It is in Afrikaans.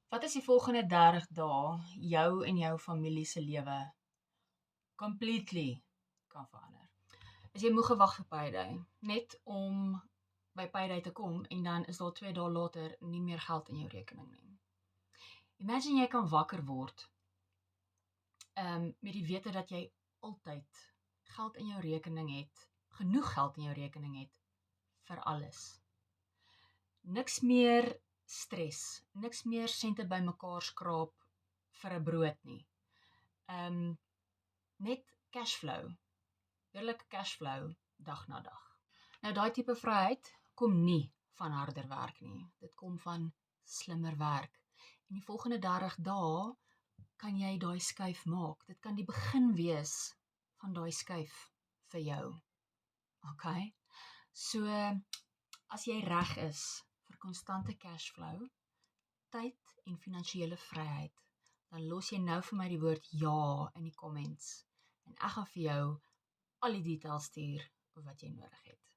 Wat is die volgende 30 dae jou en jou familie se lewe completely kan verander? As jy moeg gewag vir payday, net om by payday te kom en dan is daar 2 dae later nie meer geld in jou rekening nie. Imagine jy kan wakker word met die wete dat jy altyd geld in jou rekening het, genoeg geld in jou rekening het vir alles. Niks meer stres, niks meer sente bymekaar skraap vir 'n brood nie. Net cashflow, heerlike cashflow dag na dag. Nou daai tipe vryheid kom nie van harder werk nie. Dit kom van slimmer werk. En die volgende 30 dae kan jy daai skuif maak. Dit kan die begin wees van daai skuif vir jou. Okay? So as jy reg is vir konstante cashflow, tyd en finansiële vryheid, dan los jy nou vir my die woord ja in die comments en ek gaan vir jou al die details stuur wat jy nodig het.